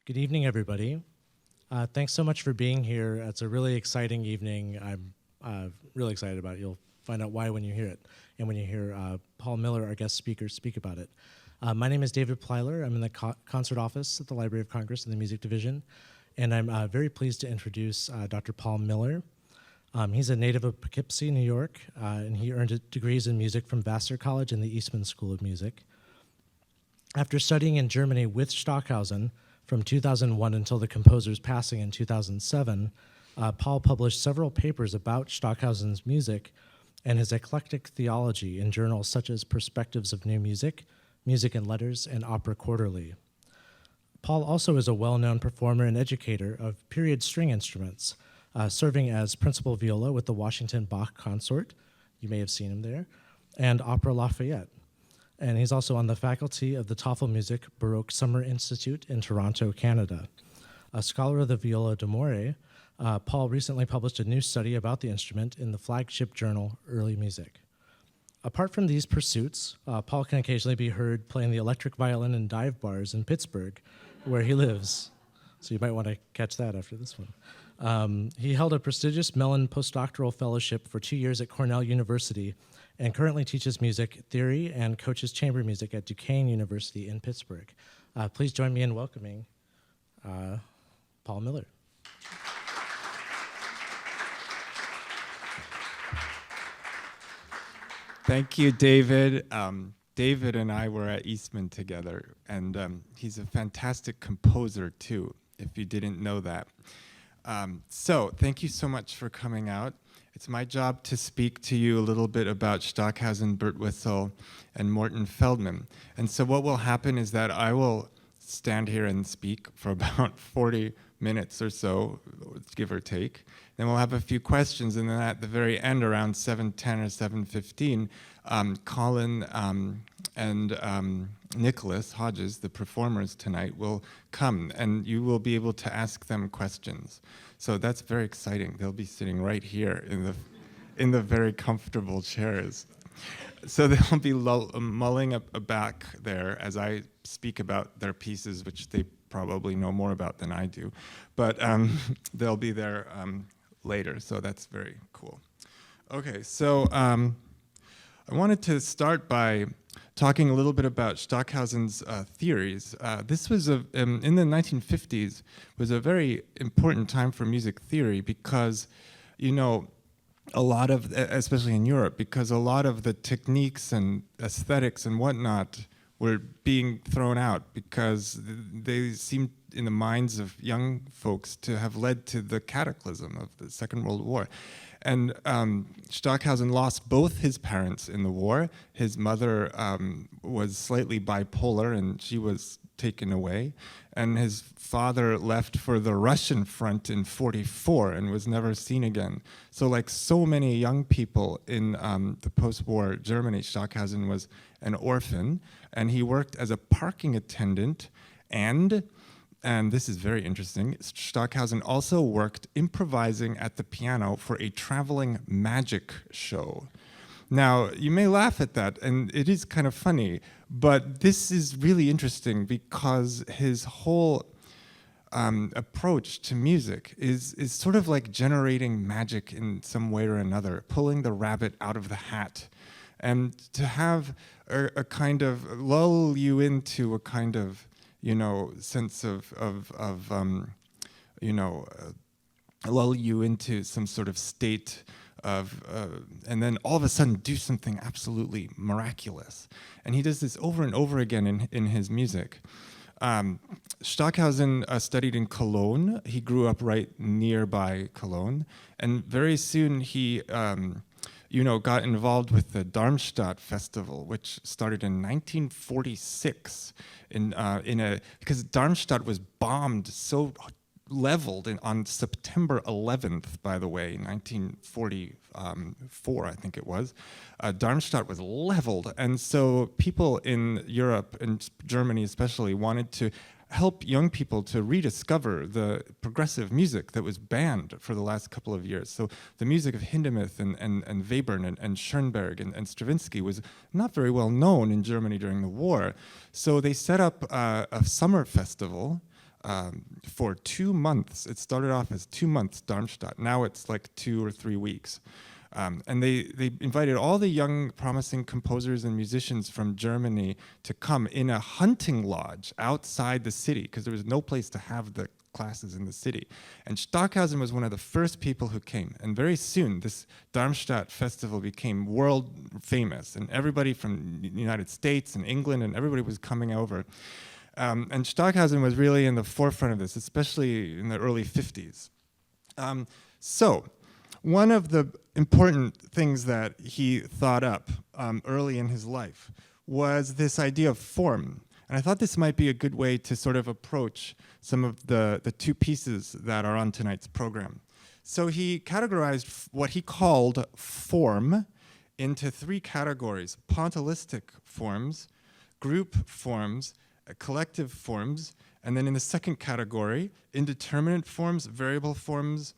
Good evening, everybody. Thanks so much for being here. It's a really exciting evening. I'm really excited about it. You'll find out why when you hear it, and when you hear Paul Miller, our guest speaker, speak about it. My name is David Plyler. I'm in the concert office at the Library of Congress in the music division, and I'm very pleased to introduce Dr. Paul Miller. He's a native of Poughkeepsie, New York, and he earned degrees in music from Vassar College and the Eastman School of Music. After studying in Germany with Stockhausen from 2001 until the composer's passing in 2007, Paul published several papers about Stockhausen's music and his eclectic theology in journals such as Perspectives of New Music, Music and Letters, and Opera Quarterly. Paul also is a well-known performer and educator of period string instruments, serving as principal viola with the Washington Bach Consort, you may have seen him there, and Opera Lafayette. And he's also on the faculty of the Tafelmusik Baroque Summer Institute in Toronto, Canada. A scholar of the viola d'amore, Paul recently published a new study about the instrument in the flagship journal, Early Music. Apart from these pursuits, Paul can occasionally be heard playing the electric violin in dive bars in Pittsburgh, where he lives. So you might want to catch that after this one. He held a prestigious Mellon postdoctoral fellowship for 2 years at Cornell University and currently teaches music theory and coaches chamber music at Duquesne University in Pittsburgh. Please join me in welcoming Paul Miller. Thank you, David. David and I were at Eastman together, and he's a fantastic composer too, if you didn't know that. So thank you so much for coming out. It's my job to speak to you a little bit about Stockhausen, Birtwistle, and Morton Feldman. And so what will happen is that I will stand here and speak for about 40 minutes or so, give or take. Then we'll have a few questions, and then at the very end, around 7:10 or 7:15, Colin and Nicolas, Hodges, the performers tonight, will come, and you will be able to ask them questions. So that's very exciting. They'll be sitting right here in the very comfortable chairs. So they'll be mulling up back there as I speak about their pieces, which they probably know more about than I do. But they'll be there later, so that's very cool. Okay, so I wanted to start by talking a little bit about Stockhausen's theories. This was in the 1950s was a very important time for music theory because, you know, a lot of, especially in Europe, because a lot of the techniques and aesthetics and whatnot were being thrown out because they seemed in the minds of young folks to have led to the cataclysm of the Second World War. And Stockhausen lost both his parents in the war. His mother was slightly bipolar and she was taken away. And his father left for the Russian front in '44 and was never seen again. So like so many young people in the post-war Germany, Stockhausen was an orphan, and he worked as a parking attendant, and this is very interesting, Stockhausen also worked improvising at the piano for a traveling magic show. Now, you may laugh at that, and it is kind of funny, but this is really interesting because his whole approach to music is sort of like generating magic in some way or another, pulling the rabbit out of the hat, and to have a kind of lull you into a kind of, you know, sense of lull you into some sort of state of, and then all of a sudden do something absolutely miraculous. And he does this over and over again in his music. Stockhausen studied in Cologne. He grew up right nearby Cologne, and very soon he got involved with the Darmstadt Festival, which started in 1946 because Darmstadt was bombed, so leveled on September 11th, by the way, 1944, I think it was. Darmstadt was leveled, and so people in Europe and Germany especially wanted to help young people to rediscover the progressive music that was banned for the last couple of years. So the music of Hindemith and Webern and Schoenberg and Stravinsky was not very well known in Germany during the war. So they set up a summer festival for 2 months. It started off as 2 months, Darmstadt. Now it's like 2 or 3 weeks. And they invited all the young, promising composers and musicians from Germany to come in a hunting lodge outside the city, because there was no place to have the classes in the city. And Stockhausen was one of the first people who came. And very soon, this Darmstadt festival became world famous. And everybody from the United States and England and everybody was coming over. And Stockhausen was really in the forefront of this, especially in the early 50s. So one of the important things that he thought up early in his life was this idea of form. And I thought this might be a good way to sort of approach some of the two pieces that are on tonight's program. So he categorized what he called form into 3 categories: pointillistic forms, group forms, collective forms, and then in the second category, indeterminate forms, variable forms,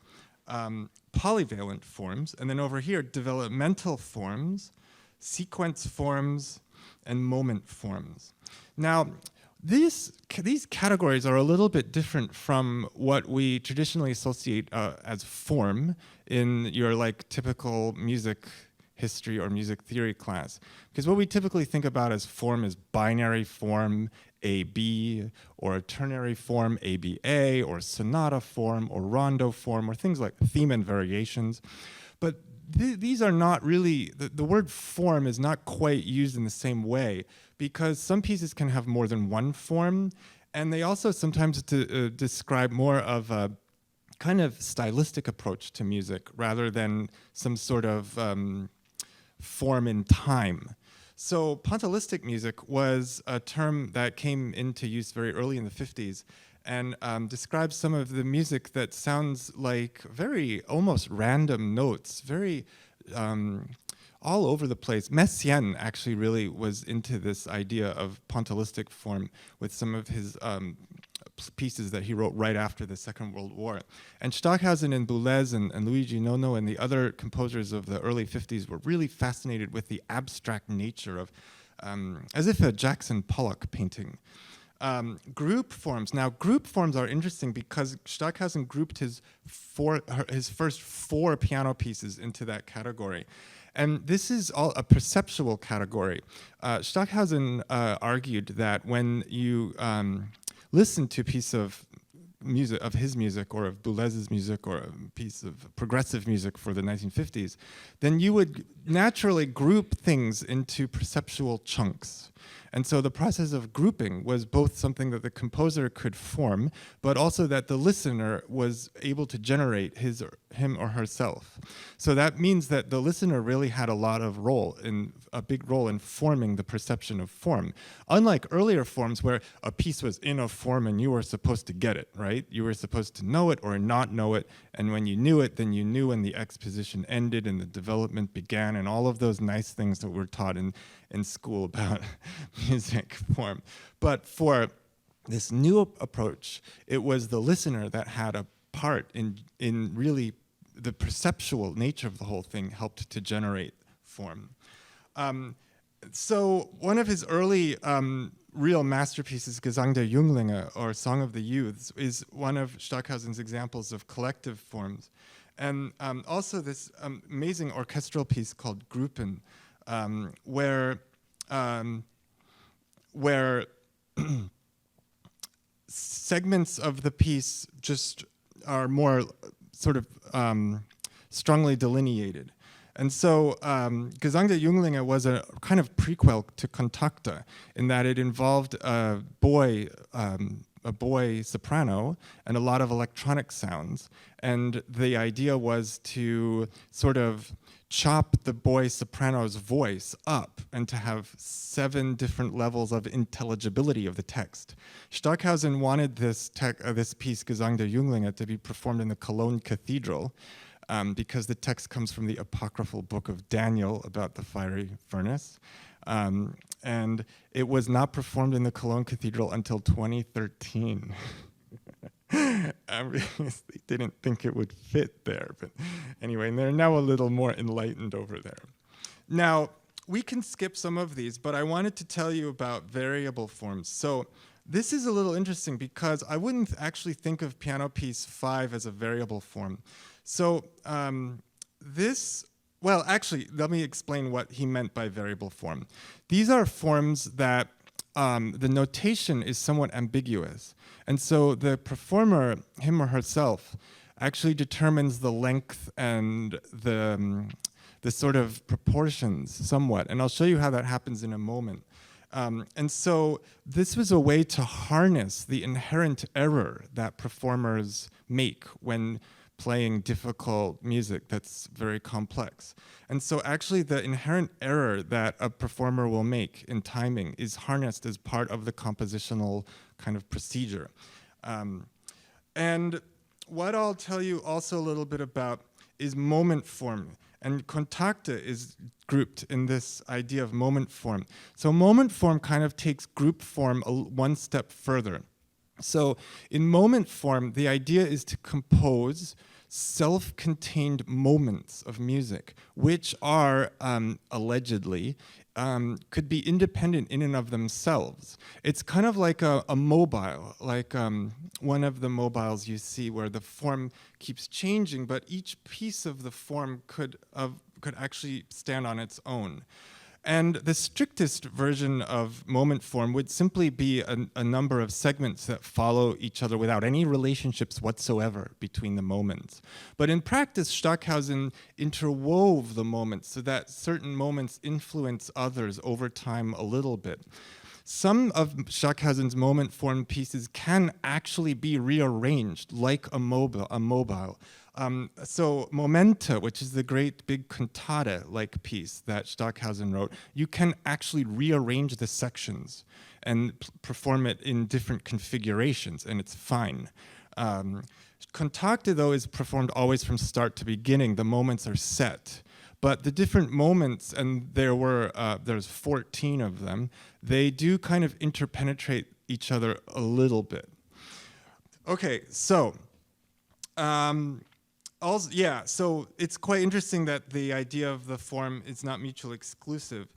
polyvalent forms, and then over here, developmental forms, sequence forms, and moment forms. Now, these categories are a little bit different from what we traditionally associate as form in your like typical music history or music theory class. Because what we typically think about as form is binary form, AB, or a ternary form, ABA, or sonata form, or rondo form, or things like theme and variations. But these are not really, the word form is not quite used in the same way, because some pieces can have more than one form, and they also sometimes describe more of a kind of stylistic approach to music rather than some sort of form in time. So pointillistic music was a term that came into use very early in the 50s and describes some of the music that sounds like very almost random notes, very all over the place. Messiaen actually really was into this idea of pointillistic form with some of his pieces that he wrote right after the Second World War. And Stockhausen and Boulez and Luigi Nono and the other composers of the early 50s were really fascinated with the abstract nature of, as if a Jackson Pollock painting. Group forms. Now, group forms are interesting because Stockhausen grouped his first 4 piano pieces into that category. And this is all a perceptual category. Stockhausen argued that when you listen to a piece of music, of his music or of Boulez's music or a piece of progressive music for the 1950s, then you would naturally group things into perceptual chunks. And so the process of grouping was both something that the composer could form, but also that the listener was able to generate him or herself. So that means that the listener really had a big role in forming the perception of form. Unlike earlier forms where a piece was in a form and you were supposed to get it, right? You were supposed to know it or not know it, and when you knew it, then you knew when the exposition ended and the development began and all of those nice things that we're taught in school about music form. But for this new approach, it was the listener that had a part in really the perceptual nature of the whole thing helped to generate form. So one of his early real masterpieces, Gesang der Jünglinge, or Song of the Youths, is one of Stockhausen's examples of collective forms. And also this amazing orchestral piece called Gruppen, where segments of the piece just are more sort of strongly delineated. And so Gesang der Jünglinge was a kind of prequel to Kontakte in that it involved a boy soprano and a lot of electronic sounds. And the idea was to sort of chop the boy soprano's voice up and to have 7 different levels of intelligibility of the text. Stockhausen wanted this piece, Gesang der Jünglinge, to be performed in the Cologne Cathedral because the text comes from the apocryphal book of Daniel about the fiery furnace. And it was not performed in the Cologne Cathedral until 2013. They didn't think it would fit there, but anyway, and they're now a little more enlightened over there. Now, we can skip some of these, but I wanted to tell you about variable forms. So this is a little interesting because I wouldn't actually think of piano piece 5 as a variable form. So well, actually, let me explain what he meant by variable form. These are forms that the notation is somewhat ambiguous. And so the performer, him or herself, actually determines the length and the sort of proportions somewhat. And I'll show you how that happens in a moment. And so this was a way to harness the inherent error that performers make when playing difficult music that's very complex. And so actually the inherent error that a performer will make in timing is harnessed as part of the compositional kind of procedure. And what I'll tell you also a little bit about is moment form. And Kontakte is grouped in this idea of moment form. So moment form kind of takes group form one step further. So in moment form, the idea is to compose self-contained moments of music, which are allegedly could be independent in and of themselves. It's kind of like a mobile, like one of the mobiles you see where the form keeps changing, but each piece of the form could actually stand on its own. And the strictest version of moment form would simply be a number of segments that follow each other without any relationships whatsoever between the moments. But in practice, Stockhausen interwove the moments so that certain moments influence others over time a little bit. Some of Stockhausen's moment form pieces can actually be rearranged like a mobile. So Momenta, which is the great big Kontakte-like piece that Stockhausen wrote, you can actually rearrange the sections and perform it in different configurations, and it's fine. Kontakte, though, is performed always from start to beginning. The moments are set. But the different moments, and there's 14 of them, they do kind of interpenetrate each other a little bit. Okay, so so it's quite interesting that the idea of the form is not mutually exclusive,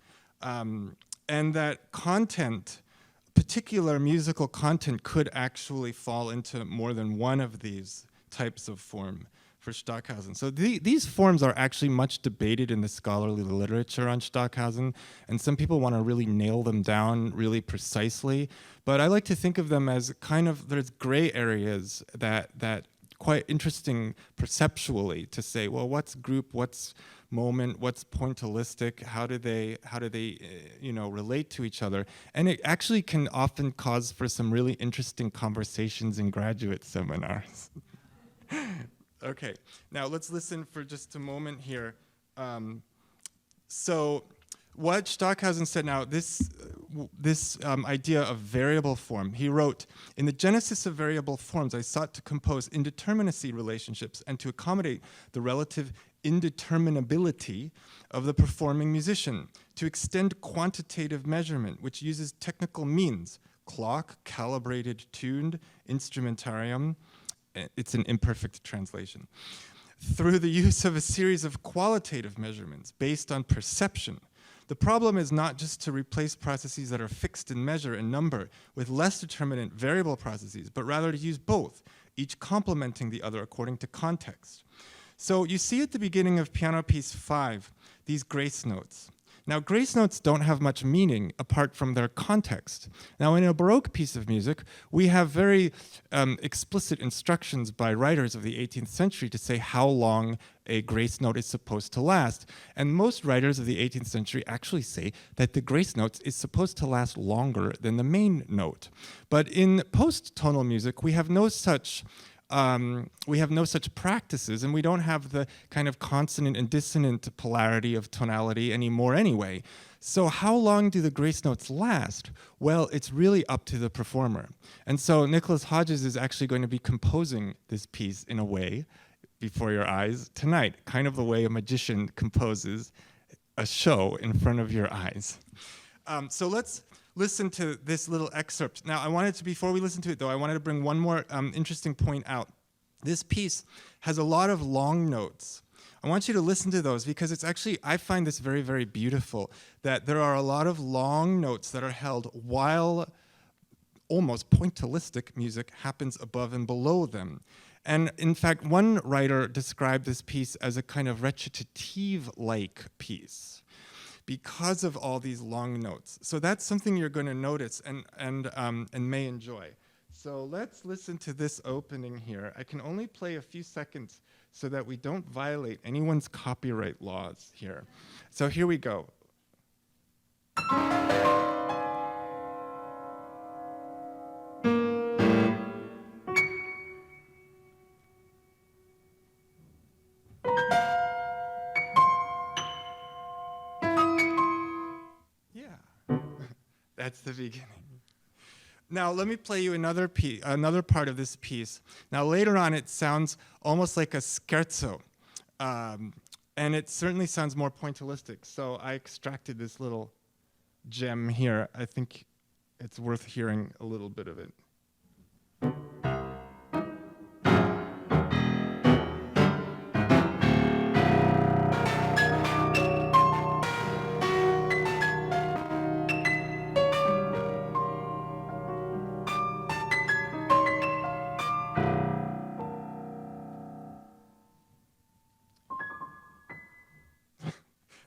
and that content, particular musical content, could actually fall into more than one of these types of form for Stockhausen. So these forms are actually much debated in the scholarly literature on Stockhausen, and some people want to really nail them down really precisely, but I like to think of them as kind of, there's gray areas that quite interesting perceptually to say, well, what's group, what's moment, what's pointillistic, how do they relate to each other? And it actually can often cause for some really interesting conversations in graduate seminars. Okay, now let's listen for just a moment here. So what Stockhausen said now, this idea of variable form, he wrote, "In the genesis of variable forms, I sought to compose indeterminacy relationships and to accommodate the relative indeterminability of the performing musician, to extend quantitative measurement, which uses technical means, clock, calibrated, tuned, instrumentarium." It's an imperfect translation. "Through the use of a series of qualitative measurements based on perception. The problem is not just to replace processes that are fixed in measure and number with less determinate variable processes, but rather to use both, each complementing the other according to context." So you see at the beginning of piano piece 5, these grace notes. Now, grace notes don't have much meaning apart from their context. Now, in a Baroque piece of music, we have very explicit instructions by writers of the 18th century to say how long a grace note is supposed to last. And most writers of the 18th century actually say that the grace note is supposed to last longer than the main note. But in post-tonal music, we have no such practices, and we don't have the kind of consonant and dissonant polarity of tonality anymore anyway. So how long do the grace notes last? Well, it's really up to the performer. And so Nicolas Hodges is actually going to be composing this piece in a way before your eyes tonight, kind of the way a magician composes a show in front of your eyes. So let's listen to this little excerpt. Now, before we listen to it though, I wanted to bring one more interesting point out. This piece has a lot of long notes. I want you to listen to those because it's actually, I find this very, very beautiful, that there are a lot of long notes that are held while almost pointillistic music happens above and below them. And in fact, one writer described this piece as a kind of recitative-like piece because of all these long notes. So that's something you're going to notice and may enjoy. So let's listen to this opening here. I can only play a few seconds so that we don't violate anyone's copyright laws here. So here we go. Yeah, that's the beginning. Now let me play you another part of this piece. Now later on it sounds almost like a scherzo, and it certainly sounds more pointillistic. So I extracted this little gem here. I think it's worth hearing a little bit of it.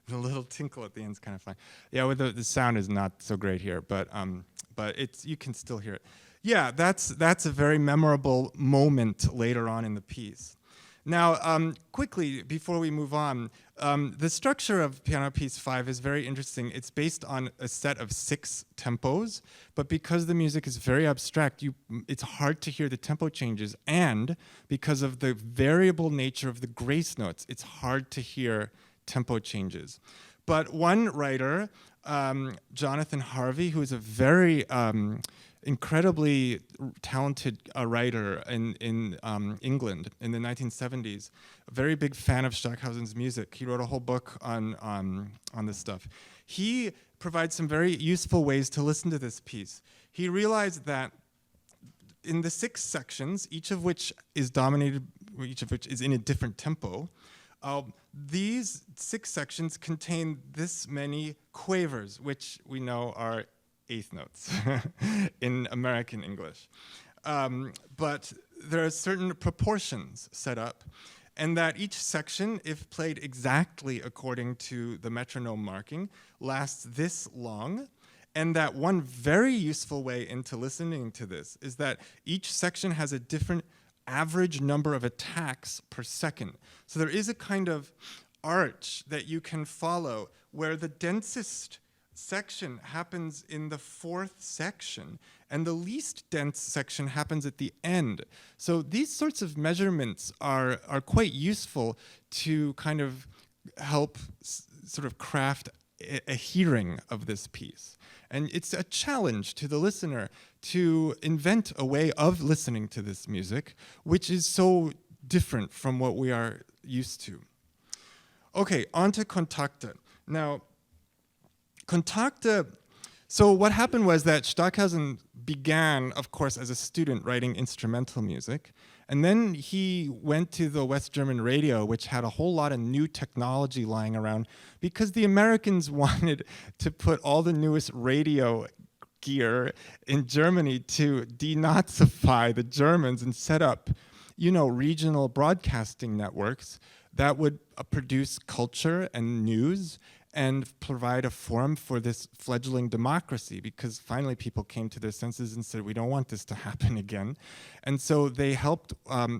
The little tinkle at the end is kind of fun. Yeah, with the sound is not so great here, but it's you can still hear it. Yeah, that's a very memorable moment later on in the piece. Now, quickly before we move on, the structure of Piano Piece 5 is very interesting. It's based on a set of 6 tempos, but because the music is very abstract, it's hard to hear the tempo changes, and because of the variable nature of the grace notes, it's hard to hear tempo changes. But one writer, Jonathan Harvey, who is a very incredibly talented writer in England in the 1970s, a very big fan of Stockhausen's music. He wrote a whole book on this stuff. He provides some very useful ways to listen to this piece. He realized that in the 6 sections, each of which is in a different tempo, these 6 sections contain this many quavers, which we know are eighth notes in American English. But there are certain proportions set up, and that each section, if played exactly according to the metronome marking, lasts this long. And that one very useful way into listening to this is that each section has a different average number of attacks per second. So there is a kind of arch that you can follow where the densest section happens in the 4th section and the least dense section happens at the end. So these sorts of measurements are quite useful to kind of help sort of craft a hearing of this piece. And it's a challenge to the listener to invent a way of listening to this music, which is so different from what we are used to. Okay, on to Kontakte. Now, Kontakte, so what happened was that Stockhausen began, of course, as a student writing instrumental music, and then he went to the West German radio, which had a whole lot of new technology lying around, because the Americans wanted to put all the newest radio gear in Germany to denazify the Germans and set up, regional broadcasting networks that would produce culture and news and provide a forum for this fledgling democracy, because finally people came to their senses and said, we don't want this to happen again. And so they helped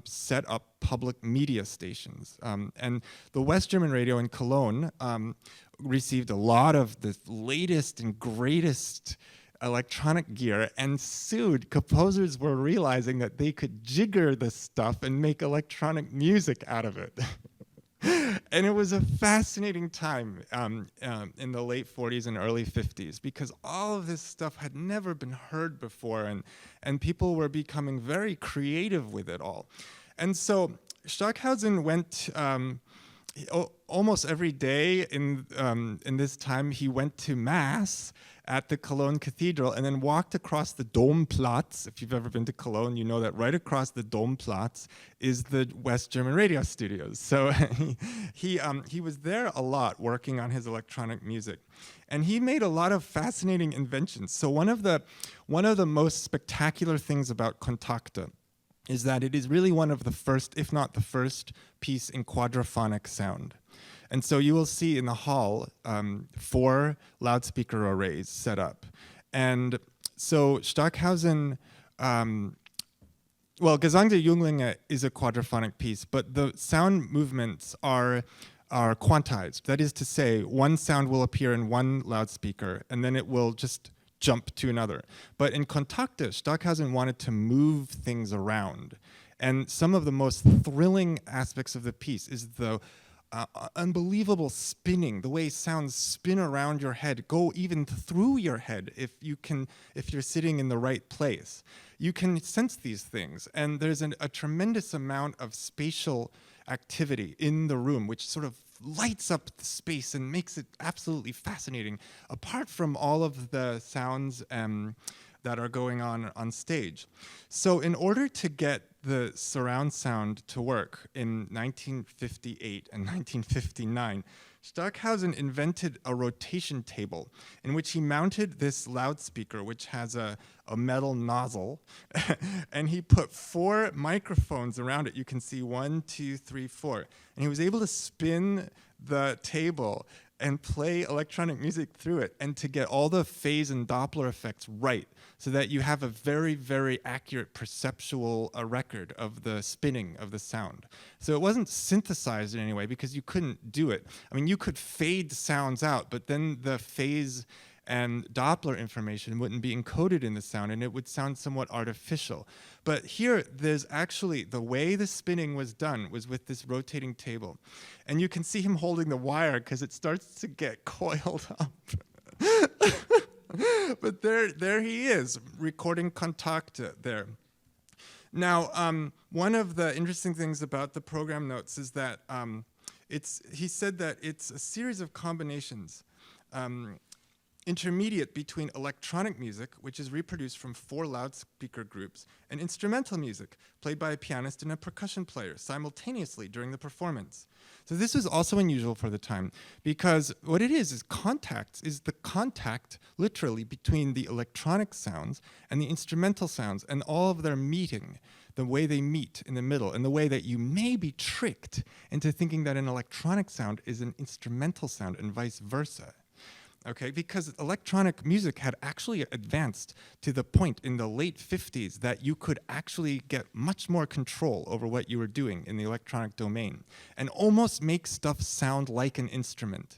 set up public media stations. And the West German radio in Cologne received a lot of the latest and greatest electronic gear and sued. Composers were realizing that they could jigger the stuff and make electronic music out of it. And it was a fascinating time in the late 40s and early 50s, because all of this stuff had never been heard before, and people were becoming very creative with it all. And so Stockhausen went almost every day in this time, he went to mass at the Cologne Cathedral and then walked across the Domplatz. If you've ever been to Cologne, you know that right across the Domplatz is the West German radio studios. So he was there a lot working on his electronic music. And he made a lot of fascinating inventions. So one of the most spectacular things about Kontakte is that it is really one of the first, if not the first, piece in quadraphonic sound. And so you will see in the hall 4 loudspeaker arrays set up. And so Stockhausen, Gesang der Junglinge is a quadraphonic piece, but the sound movements are quantized. That is to say, one sound will appear in one loudspeaker, and then it will just jump to another. But in Kontakte, Stockhausen wanted to move things around. And some of the most thrilling aspects of the piece is the unbelievable spinning, the way sounds spin around your head, go even through your head if you're sitting in the right place. You can sense these things, and there's a tremendous amount of spatial activity in the room, which sort of lights up the space and makes it absolutely fascinating, apart from all of the sounds that are going on stage. So in order to get the surround sound to work in 1958 and 1959, Stockhausen invented a rotation table in which he mounted this loudspeaker, which has a metal nozzle, and he put 4 microphones around it. You can see 1, 2, 3, 4. And he was able to spin the table and play electronic music through it, and to get all the phase and Doppler effects right, so that you have a very, very accurate perceptual record of the spinning of the sound. So it wasn't synthesized in any way because you couldn't do it. I mean, you could fade sounds out, but then the phase and Doppler information wouldn't be encoded in the sound, and it would sound somewhat artificial. But here, there's actually, the way the spinning was done was with this rotating table. And you can see him holding the wire because it starts to get coiled up. But there he is, recording Kontakte there. Now, one of the interesting things about the program notes is that he said that it's a series of combinations intermediate between electronic music, which is reproduced from 4 loudspeaker groups, and instrumental music, played by a pianist and a percussion player simultaneously during the performance. So this was also unusual for the time, because what it is contacts, is the contact, literally, between the electronic sounds and the instrumental sounds, and all of their meeting, the way they meet in the middle, and the way that you may be tricked into thinking that an electronic sound is an instrumental sound, and vice versa. Okay, because electronic music had actually advanced to the point in the late 50s that you could actually get much more control over what you were doing in the electronic domain and almost make stuff sound like an instrument.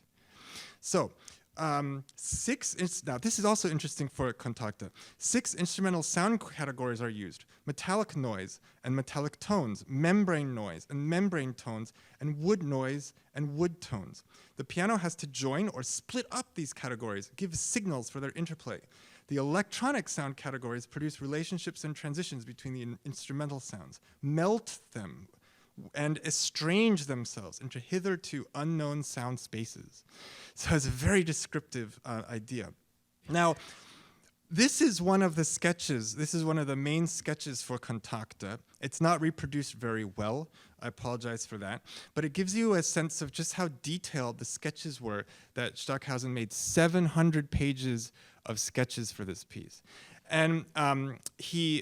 So, now this is also interesting for Kontakte. 6 instrumental sound categories are used: metallic noise and metallic tones, membrane noise and membrane tones, and wood noise and wood tones. The piano has to join or split up these categories, give signals for their interplay. The electronic sound categories produce relationships and transitions between the instrumental sounds, melt them, and estrange themselves into hitherto unknown sound spaces. So it's a very descriptive idea. Now, this is one of the sketches. This is one of the main sketches for Kontakte. It's not reproduced very well. I apologize for that. But it gives you a sense of just how detailed the sketches were that Stockhausen made 700 pages of sketches for this piece. And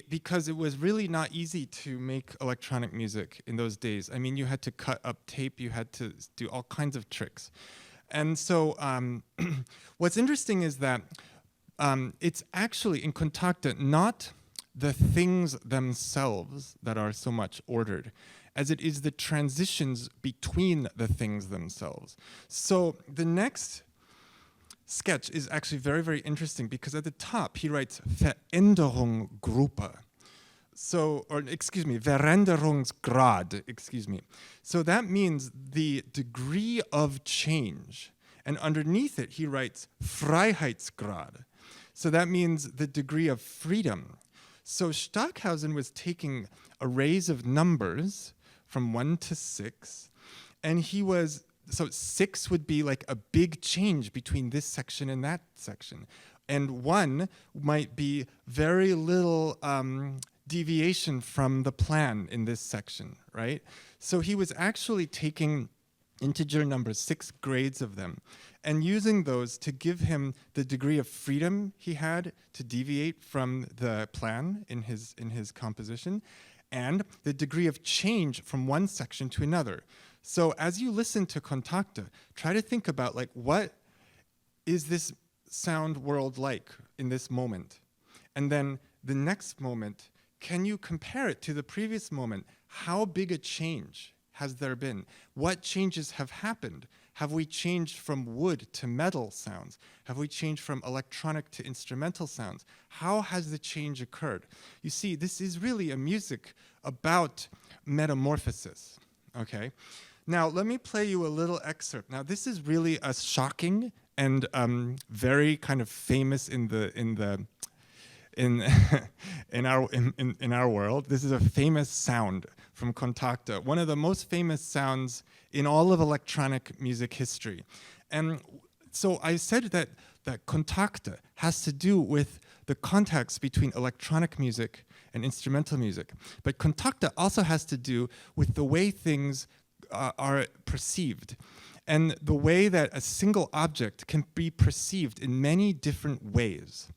because it was really not easy to make electronic music in those days. I mean, you had to cut up tape, you had to do all kinds of tricks. And so what's interesting is that it's actually in Kontakte not the things themselves that are so much ordered, as it is the transitions between the things themselves. So the next sketch is actually very, very interesting because at the top he writes Veränderungsgruppe. Veränderungsgrad, excuse me. So that means the degree of change. And underneath it he writes Freiheitsgrad. So that means the degree of freedom. So Stockhausen was taking arrays of numbers from 1 to 6, and so 6 would be like a big change between this section and that section. And 1 might be very little deviation from the plan in this section, right? So he was actually taking integer numbers, 6 grades of them, and using those to give him the degree of freedom he had to deviate from the plan in his composition, and the degree of change from one section to another. So as you listen to Kontakte, try to think about, like, what is this sound world like in this moment? And then the next moment, can you compare it to the previous moment? How big a change has there been? What changes have happened? Have we changed from wood to metal sounds? Have we changed from electronic to instrumental sounds? How has the change occurred? You see, this is really a music about metamorphosis, okay? Now, let me play you a little excerpt. Now, this is really a shocking and very kind of famous in our world. This is a famous sound from Kontakte, one of the most famous sounds in all of electronic music history. And so I said that Kontakte has to do with the context between electronic music and instrumental music. But Kontakte also has to do with the way things are perceived, and the way that a single object can be perceived in many different ways.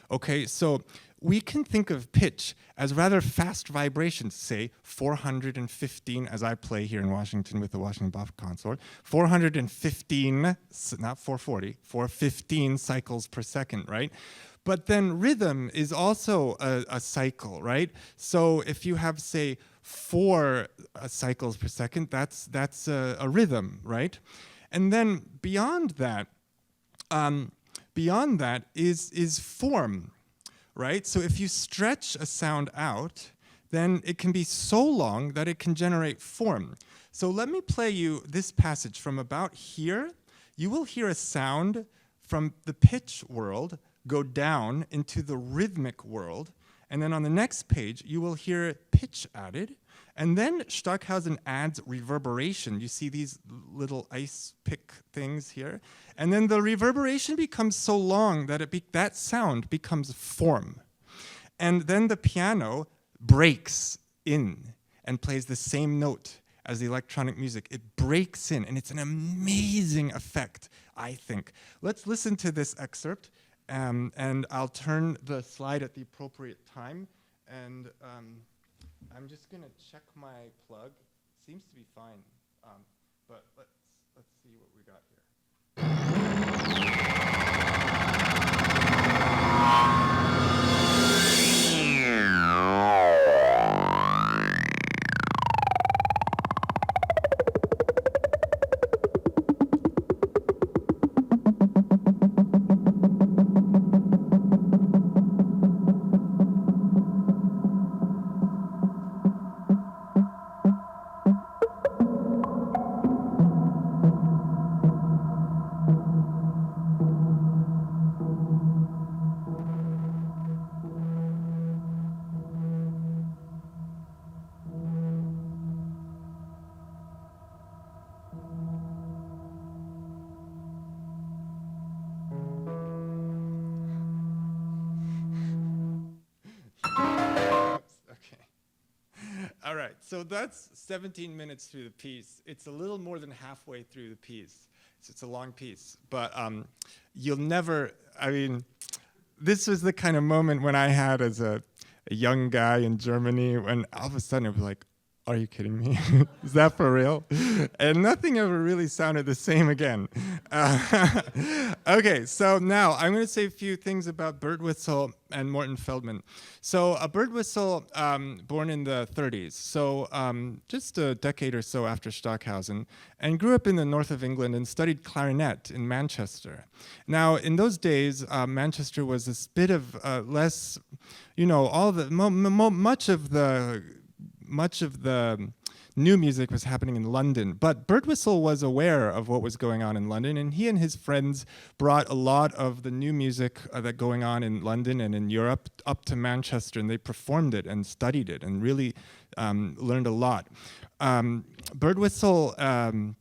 Okay, so we can think of pitch as rather fast vibrations, say 415, as I play here in Washington with the Washington Buff consort, 415, not 440, 415 cycles per second, right? But then rhythm is also a cycle, right? So if you have, say, 4 cycles per second, that's a rhythm, right? And then beyond that is form, right? So if you stretch a sound out, then it can be so long that it can generate form. So let me play you this passage from about here. You will hear a sound from the pitch world go down into the rhythmic world. And then on the next page, you will hear pitch added. And then Stockhausen adds reverberation. You see these little ice pick things here? And then the reverberation becomes so long that that sound becomes form. And then the piano breaks in and plays the same note as the electronic music. It breaks in, and it's an amazing effect, I think. Let's listen to this excerpt, and I'll turn the slide at the appropriate time. And I'm just gonna check my plug. Seems to be fine, but let's see what we got here. All right, so that's 17 minutes through the piece. It's a little more than halfway through the piece. So it's a long piece, but you'll never, I mean, this was the kind of moment when I had as a young guy in Germany when all of a sudden it was like, are you kidding me? Is that for real? And nothing ever really sounded the same again. Okay, so now I'm going to say a few things about Birtwistle and Morton Feldman. So Birtwistle, born in the 30s, so just a decade or so after Stockhausen, and grew up in the north of England and studied clarinet in Manchester. Now, in those days, Manchester was this bit of less, you know, all the much of the new music was happening in London, but Birtwistle was aware of what was going on in London, and he and his friends brought a lot of the new music that going on in London and in Europe up to Manchester, and they performed it and studied it and really learned a lot. Birtwistle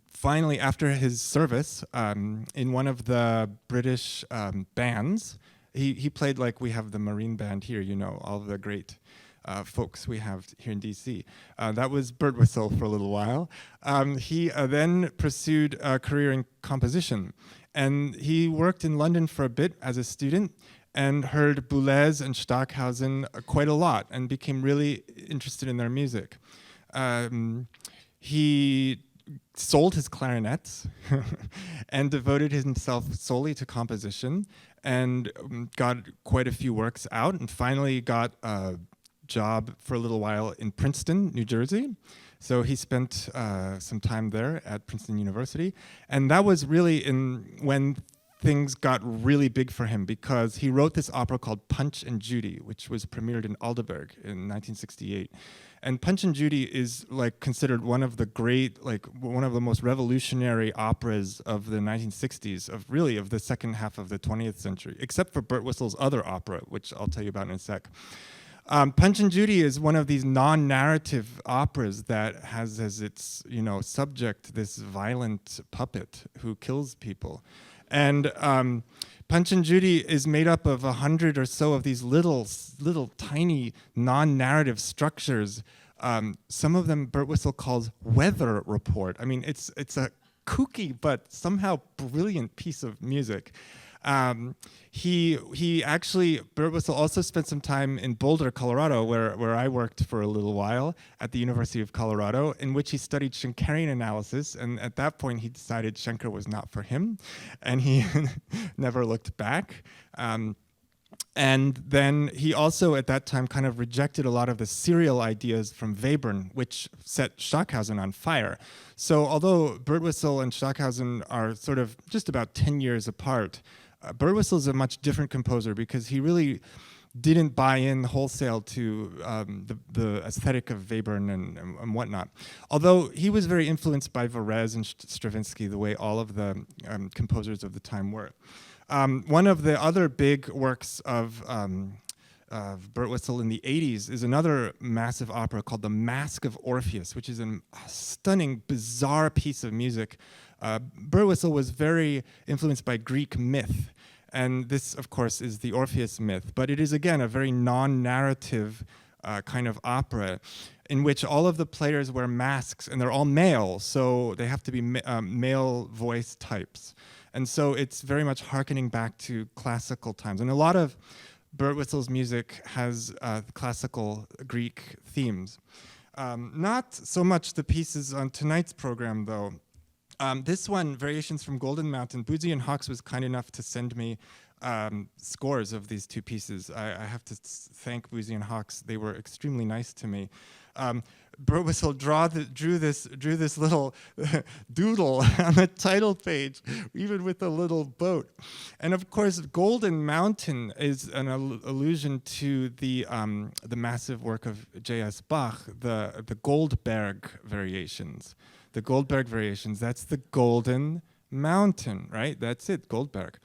finally, after his service in one of the British bands, he played like we have the Marine Band here, you know, all the great folks we have here in DC. That was Birtwistle for a little while. He then pursued a career in composition. And he worked in London for a bit as a student and heard Boulez and Stockhausen quite a lot and became really interested in their music. He sold his clarinets and devoted himself solely to composition and got quite a few works out and finally got a job for a little while in Princeton, New Jersey. So he spent some time there at Princeton University. And that was really when things got really big for him because he wrote this opera called Punch and Judy, which was premiered in Aldeburgh in 1968. And Punch and Judy is like considered one of the great, like one of the most revolutionary operas of the 1960s, of the second half of the 20th century, except for Birtwistle's other opera, which I'll tell you about in a sec. Punch and Judy is one of these non-narrative operas that has as its subject this violent puppet who kills people. And Punch and Judy is made up of 100 or so of these little tiny non-narrative structures. Some of them Birtwistle calls weather report. I mean, it's a kooky but somehow brilliant piece of music. He actually, Birtwistle also spent some time in Boulder, Colorado, where I worked for a little while at the University of Colorado, in which he studied Schenkerian analysis. And at that point, he decided Schenker was not for him, and he never looked back. And then he also, at that time, kind of rejected a lot of the serial ideas from Webern, which set Stockhausen on fire. So although Birtwistle and Stockhausen are sort of just about 10 years apart, Birtwistle is a much different composer because he really didn't buy in wholesale to the aesthetic of Webern and whatnot. Although he was very influenced by Varese and Stravinsky, the way all of the composers of the time were. One of the other big works of Birtwistle in the 80s is another massive opera called The Mask of Orpheus, which is a stunning, bizarre piece of music. Birtwistle was very influenced by Greek myth. And this, of course, is the Orpheus myth. But it is, again, a very non-narrative kind of opera in which all of the players wear masks, and they're all male, so they have to be male voice types. And so it's very much hearkening back to classical times. And a lot of Birtwistle's music has classical Greek themes. Not so much the pieces on tonight's program, though. This one, Variations from Golden Mountain, Boozy and Hawks was kind enough to send me scores of these two pieces. I have to thank Boozy and Hawks. They were extremely nice to me. Birtwistle drew this little doodle on the title page, even with a little boat. And of course, Golden Mountain is an allusion to the massive work of J.S. Bach, the Goldberg Variations. The Goldberg Variations, that's the Golden Mountain, right? That's it, Goldberg.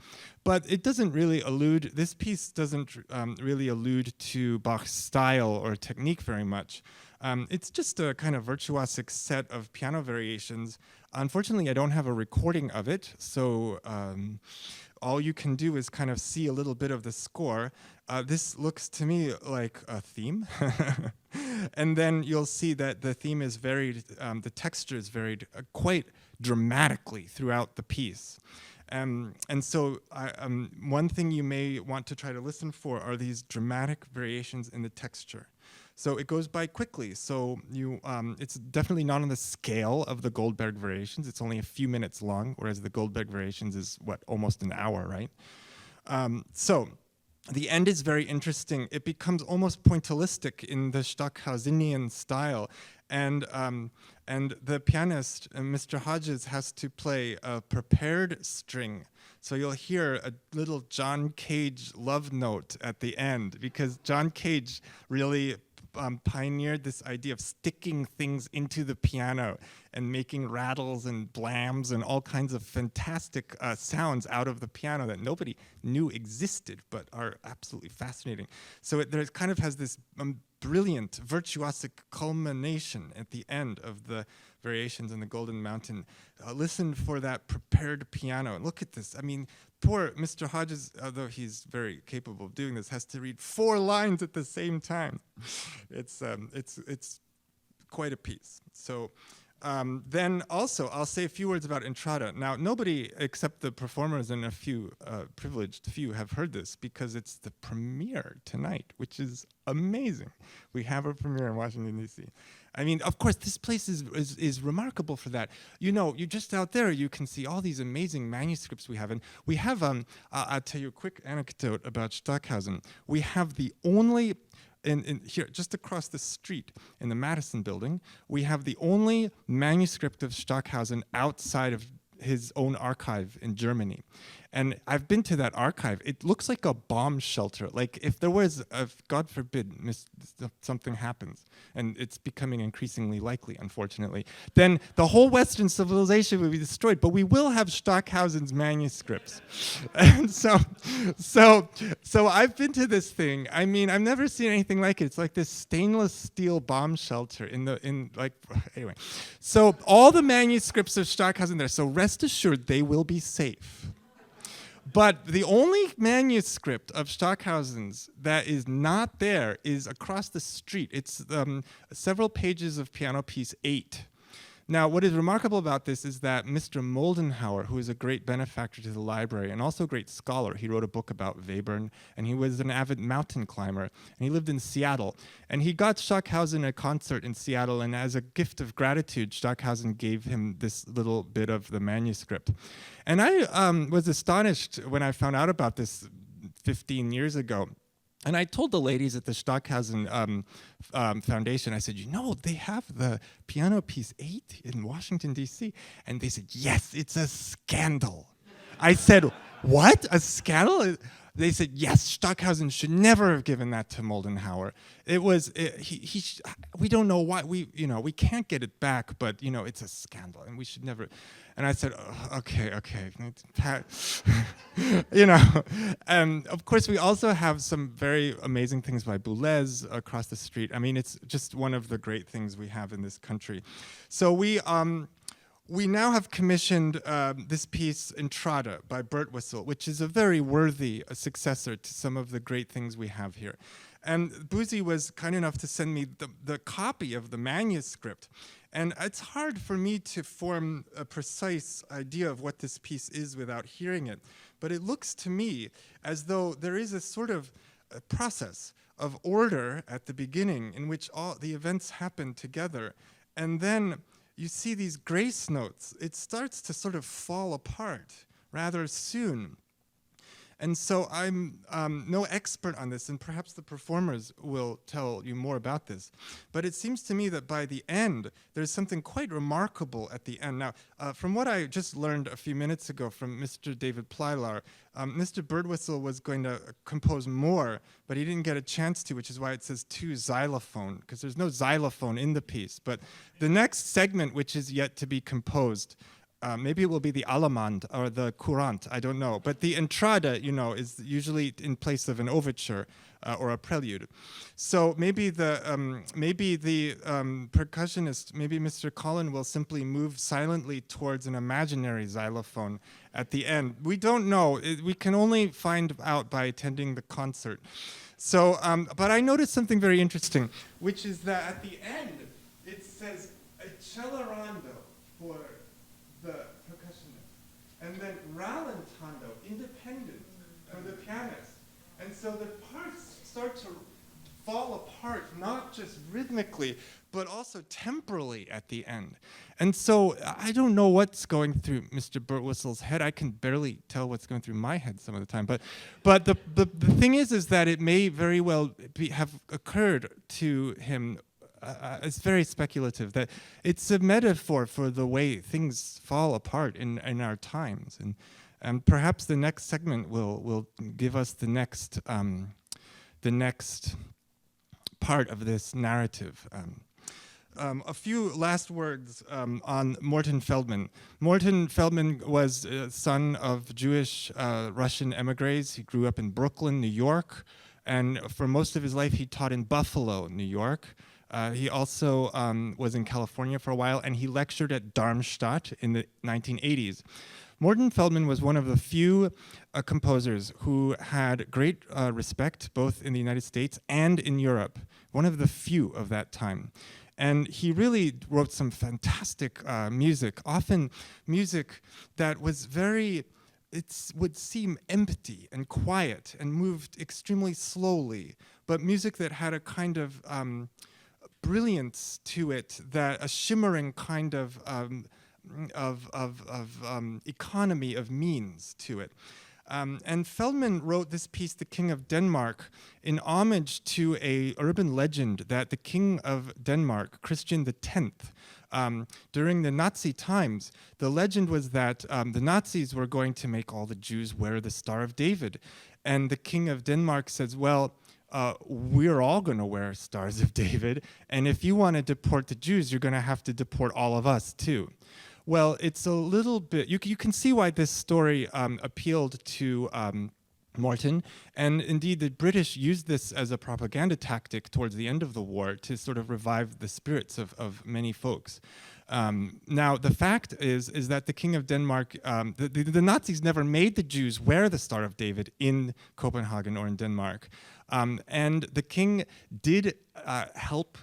But it doesn't really allude, this piece doesn't really allude to Bach's style or technique very much. It's just a kind of virtuosic set of piano variations. Unfortunately, I don't have a recording of it, so all you can do is kind of see a little bit of the score. This looks to me like a theme. And then you'll see that the theme is varied, the texture is varied quite dramatically throughout the piece. And so one thing you may want to try to listen for are these dramatic variations in the texture. So it goes by quickly. So it's definitely not on the scale of the Goldberg Variations. It's only a few minutes long, whereas the Goldberg Variations is, almost an hour, right? So the end is very interesting. It becomes almost pointillistic in the Stockhausenian style. And the pianist, Mr. Hodges, has to play a prepared string. So you'll hear a little John Cage love note at the end, because John Cage really pioneered this idea of sticking things into the piano and making rattles and blams and all kinds of fantastic sounds out of the piano that nobody knew existed but are absolutely fascinating. So it kind of has this brilliant virtuosic culmination at the end of the variations on the Golden Mountain. Listen for that prepared piano. And look at this. I mean, poor Mr. Hodges, although he's very capable of doing this, has to read 4 lines at the same time. It's quite a piece. So then also, I'll say a few words about Entrada. Now, nobody except the performers and a few privileged few have heard this because it's the premiere tonight, which is amazing. We have a premiere in Washington, D.C. I mean, of course, this place is remarkable for that. You know, you're just out there, you can see all these amazing manuscripts we have. And we have, I'll tell you a quick anecdote about Stockhausen. We have the only, in here, just across the street in the Madison building, we have the only manuscript of Stockhausen outside of his own archive in Germany. And I've been to that archive. It looks like a bomb shelter. Like if there was, God forbid, something happens, and it's becoming increasingly likely, unfortunately, then the whole Western civilization would be destroyed. But we will have Stockhausen's manuscripts. And so I've been to this thing. I mean, I've never seen anything like it. It's like this stainless steel bomb shelter anyway. So all the manuscripts of Stockhausen there. So rest assured, they will be safe. But the only manuscript of Stockhausen's that is not there is across the street. It's several pages of piano piece 8. Now, what is remarkable about this is that Mr. Moldenhauer, who is a great benefactor to the library and also a great scholar, he wrote a book about Webern, and he was an avid mountain climber, and he lived in Seattle. And he got Stockhausen a concert in Seattle, and as a gift of gratitude, Stockhausen gave him this little bit of the manuscript. And I was astonished when I found out about this 15 years ago. And I told the ladies at the Stockhausen Foundation, I said, you know, they have the piano piece 8 in Washington, D.C. And they said, yes, it's a scandal. I said, what? A scandal? They said, yes, Stockhausen should never have given that to Moldenhauer. It was, we don't know why, we can't get it back, but, it's a scandal, and we should never. And I said, oh, okay. Of course, we also have some very amazing things by Boulez across the street. I mean, it's just one of the great things we have in this country. So we now have commissioned this piece, Entrada, by Birtwistle, which is a very worthy successor to some of the great things we have here. And Boozy was kind enough to send me the copy of the manuscript. And it's hard for me to form a precise idea of what this piece is without hearing it. But it looks to me as though there is a sort of a process of order at the beginning in which all the events happen together. And then you see these grace notes. It starts to sort of fall apart rather soon. And so I'm no expert on this, and perhaps the performers will tell you more about this. But it seems to me that by the end, there's something quite remarkable at the end. Now, from what I just learned a few minutes ago from Mr. David Plylar, Mr. Birtwistle was going to compose more, but he didn't get a chance to, which is why it says 2 xylophone, because there's no xylophone in the piece. But the next segment, which is yet to be composed, maybe it will be the Allemande or the Courante, I don't know. But the Entrada, is usually in place of an overture or a prelude. So maybe the percussionist, maybe Mr. Colin, will simply move silently towards an imaginary xylophone at the end. We don't know. We can only find out by attending the concert. So, but I noticed something very interesting, which is that at the end, it says accelerando for the percussionist, and then rallentando, independent, for the pianist. And so the parts start to fall apart, not just rhythmically, but also temporally at the end. And so I don't know what's going through Mr. Birtwistle's head. I can barely tell what's going through my head some of the time. But the thing is that it may very well have occurred to him. It's very speculative that it's a metaphor for the way things fall apart in our times, and perhaps the next segment will give us the next part of this narrative. A few last words on Morton Feldman. Morton Feldman was a son of Jewish Russian emigres. He grew up in Brooklyn, New York, and for most of his life he taught in Buffalo, New York. He also was in California for a while, and he lectured at Darmstadt in the 1980s. Morton Feldman was one of the few composers who had great respect both in the United States and in Europe, one of the few of that time. And he really wrote some fantastic music, often music that was it would seem empty and quiet and moved extremely slowly, but music that had a kind of brilliance to it, that a shimmering kind of economy of means to it. And Feldman wrote this piece, The King of Denmark, in homage to a urban legend that the King of Denmark, Christian X, during the Nazi times, the legend was that the Nazis were going to make all the Jews wear the Star of David. And the King of Denmark says, well, we're all going to wear Stars of David, and if you want to deport the Jews, you're going to have to deport all of us too. Well, it's a little bit, you can see why this story appealed to Morton, and indeed the British used this as a propaganda tactic towards the end of the war to sort of revive the spirits of many folks. Now, the fact is that the King of Denmark, the Nazis never made the Jews wear the Star of David in Copenhagen or in Denmark. And the king did help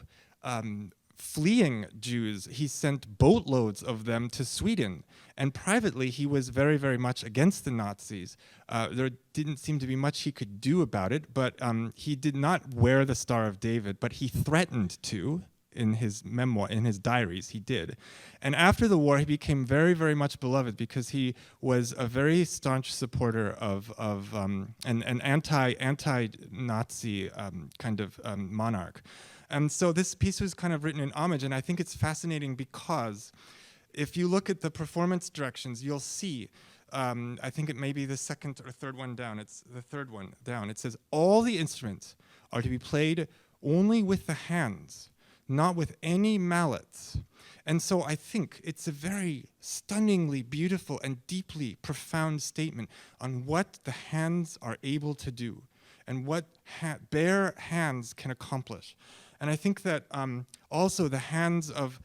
fleeing Jews. He sent boatloads of them to Sweden. And privately, he was very, very much against the Nazis. There didn't seem to be much he could do about it, but he did not wear the Star of David, but he threatened to. In his memoir, in his diaries, he did. And after the war, he became very, very much beloved because he was a very staunch supporter of an anti-Nazi kind of monarch. And so this piece was kind of written in homage, and I think it's fascinating because if you look at the performance directions, you'll see, I think it may be the second or third one down, it's the third one down. It says, all the instruments are to be played only with the hands, not with any mallets. And so I think it's a very stunningly beautiful and deeply profound statement on what the hands are able to do and what bare hands can accomplish. And I think that also the hands of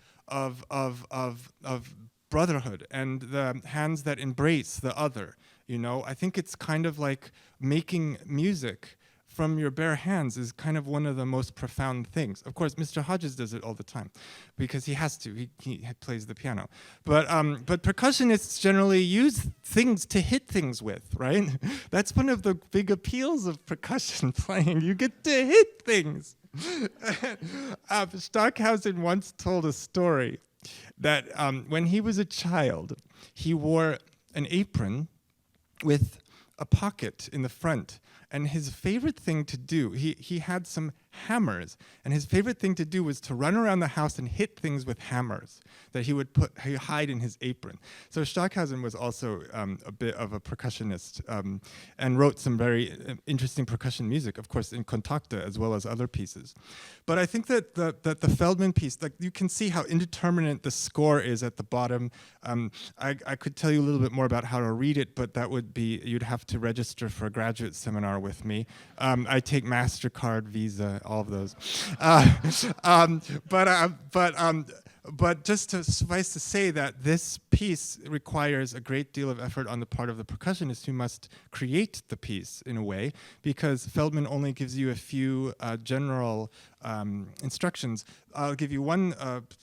brotherhood and the hands that embrace the other, you know, I think it's kind of like making music from your bare hands is kind of one of the most profound things. Of course, Mr. Hodges does it all the time because he has to. He plays the piano. But percussionists generally use things to hit things with, right? That's one of the big appeals of percussion playing. You get to hit things. Stockhausen once told a story that when he was a child, he wore an apron with a pocket in the front. And his favorite thing to do, he had some hammers, and his favorite thing to do was to run around the house and hit things with hammers that he would hide in his apron. So Stockhausen was also a bit of a percussionist and wrote some very interesting percussion music, of course, in Kontakte as well as other pieces. But I think that the Feldman piece, like you can see how indeterminate the score is at the bottom. I could tell you a little bit more about how to read it, but that would be, you'd have to register for a graduate seminar with me. I take MasterCard, Visa, all of those. But just to suffice to say that this piece requires a great deal of effort on the part of the percussionist who must create the piece in a way, because Feldman only gives you a few general instructions. I'll give you one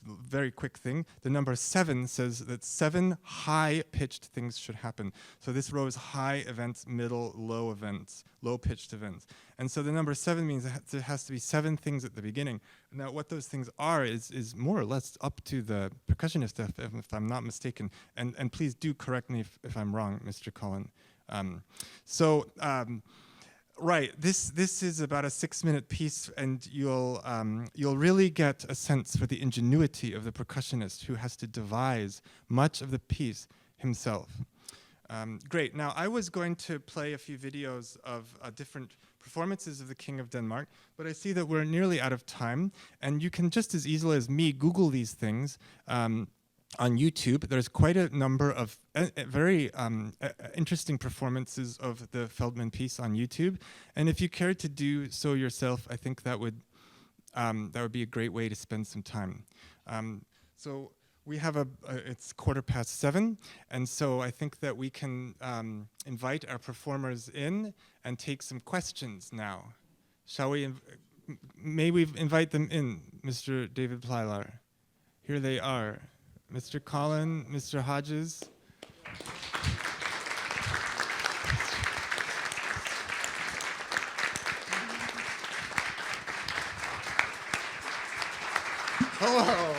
very quick thing. The number 7 says that 7 high-pitched things should happen. So this row is high events, middle, low events, low-pitched events. And so the number 7 means there has to be 7 things at the beginning. Now, what those things are is more or less up to the percussionist, if I'm not mistaken. And please do correct me if I'm wrong, Mr. Colin. Right, this is about a 6-minute piece, and you'll really get a sense for the ingenuity of the percussionist who has to devise much of the piece himself. Great. Now, I was going to play a few videos of different performances of the King of Denmark, but I see that we're nearly out of time, and you can just as easily as me Google these things on YouTube. There's quite a number of very interesting performances of the Feldman piece on YouTube, and if you cared to do so yourself, I think that would that would be a great way to spend some time. So we have it's 7:15, and so I think that we can invite our performers in and take some questions now. Shall we? May we invite them in, Mr. David Plylar? Here they are, Mr. Colin, Mr. Hodges. Hello.